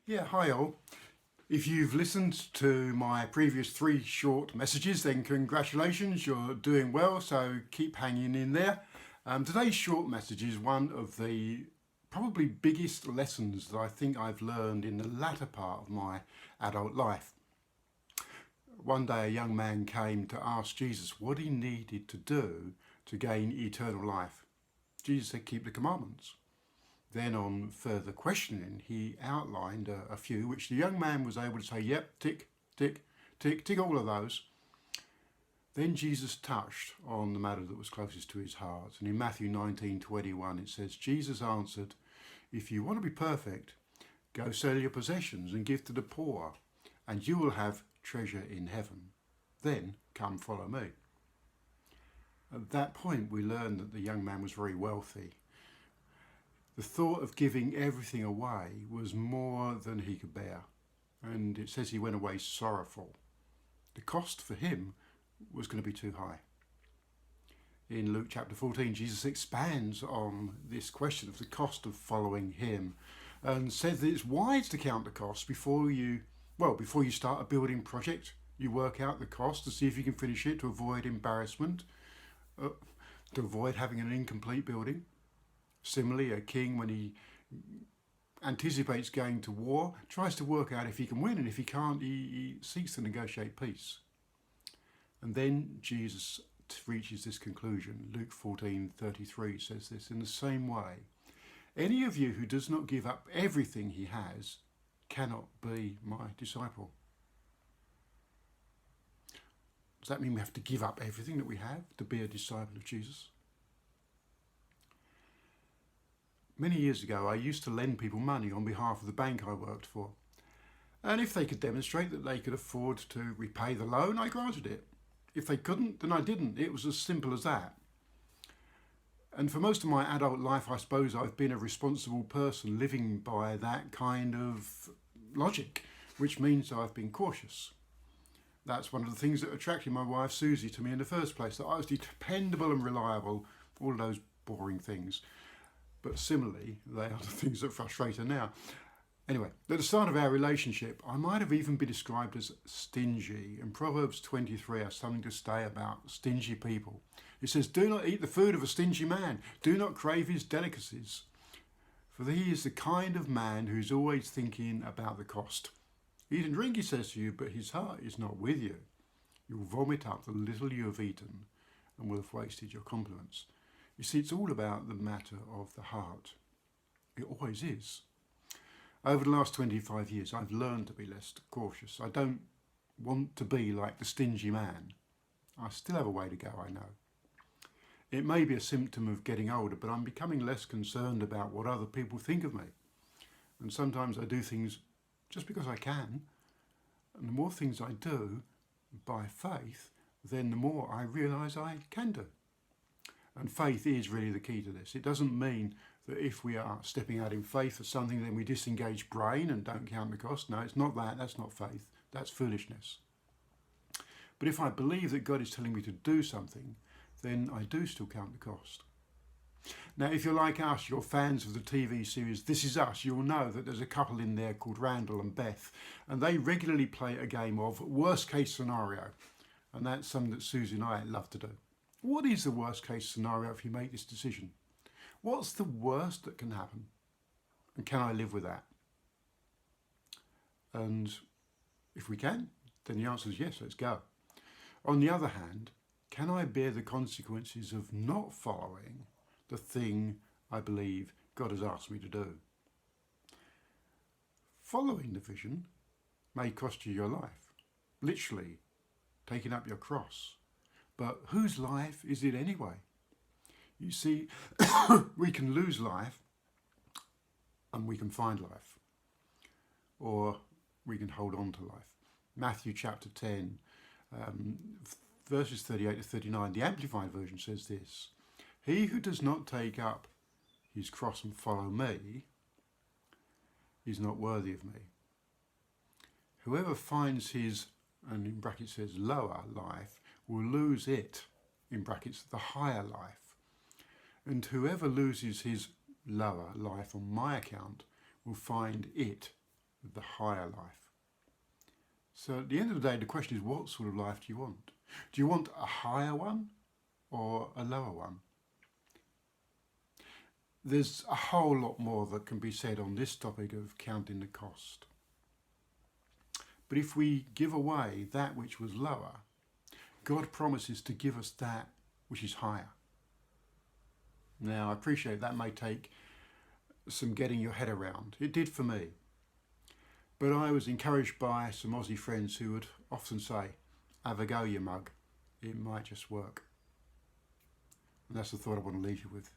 Yeah, hi all. If you've listened to my previous 3 short messages, then congratulations, you're doing well, so keep hanging in there. Today's short message is one of the probably biggest lessons that I think I've learned in the latter part of my adult life. One day a young man came to ask Jesus what he needed to do to gain eternal life. Jesus said, keep the commandments. Then on further questioning, he outlined a few, which the young man was able to say, yep, tick, tick, tick, tick, all of those. Then Jesus touched on the matter that was closest to his heart. And in Matthew 19:21, it says, Jesus answered, if you want to be perfect, go sell your possessions and give to the poor, and you will have treasure in heaven. Then come follow me. At that point, we learned that the young man was very wealthy. The thought of giving everything away was more than he could bear, and it says he went away sorrowful. The cost for him was going to be too high. In Luke chapter 14, Jesus expands on this question of the cost of following him and says that it's wise to count the cost before you start a building project. You work out the cost to see if you can finish it, to avoid embarrassment, to avoid having an incomplete building. Similarly, a king, when he anticipates going to war, tries to work out if he can win, and if he can't, he seeks to negotiate peace. And then Jesus reaches this conclusion. Luke 14:33 says this, in the same way, any of you who does not give up everything he has cannot be my disciple. Does that mean we have to give up everything that we have to be a disciple of Jesus? Many years ago, I used to lend people money on behalf of the bank I worked for. And if they could demonstrate that they could afford to repay the loan, I granted it. If they couldn't, then I didn't. It was as simple as that. And for most of my adult life, I suppose I've been a responsible person living by that kind of logic, which means I've been cautious. That's one of the things that attracted my wife Susie to me in the first place, that I was dependable and reliable, all those boring things. But similarly, they are the things that frustrate her now. Anyway, at the start of our relationship, I might have even been described as stingy. And Proverbs 23 has something to say about stingy people. It says, do not eat the food of a stingy man. Do not crave his delicacies. For he is the kind of man who's always thinking about the cost. Eat and drink, he says to you, but his heart is not with you. You'll vomit up the little you have eaten and will have wasted your compliments. You see, it's all about the matter of the heart. It always is. Over the last 25 years, I've learned to be less cautious. I don't want to be like the stingy man. I still have a way to go, I know. It may be a symptom of getting older, but I'm becoming less concerned about what other people think of me. And sometimes I do things just because I can. And the more things I do by faith, then the more I realise I can do. And faith is really the key to this. It doesn't mean that if we are stepping out in faith for something, then we disengage brain and don't count the cost. No, it's not that. That's not faith. That's foolishness. But if I believe that God is telling me to do something, then I do still count the cost. Now, if you're like us, you're fans of the TV series This Is Us, you'll know that there's a couple in there called Randall and Beth, and they regularly play a game of worst case scenario. And that's something that Susie and I love to do. What is the worst case scenario if you make this decision? What's the worst that can happen? And can I live with that? And if we can, then the answer is yes, let's go. On the other hand, can I bear the consequences of not following the thing I believe God has asked me to do? Following the vision may cost you your life, literally taking up your cross. But whose life is it anyway? You see, we can lose life and we can find life. Or we can hold on to life. Matthew chapter 10, verses 38 to 39, the Amplified Version says this. He who does not take up his cross and follow me is not worthy of me. Whoever finds his, and in brackets says lower life, will lose it, in brackets, the higher life. And whoever loses his lower life on my account will find it with the higher life. So at the end of the day, the question is, what sort of life do you want? Do you want a higher one or a lower one? There's a whole lot more that can be said on this topic of counting the cost. But if we give away that which was lower, God promises to give us that which is higher. Now, I appreciate that may take some getting your head around. It did for me. But I was encouraged by some Aussie friends who would often say, have a go, you mug. It might just work. And that's the thought I want to leave you with.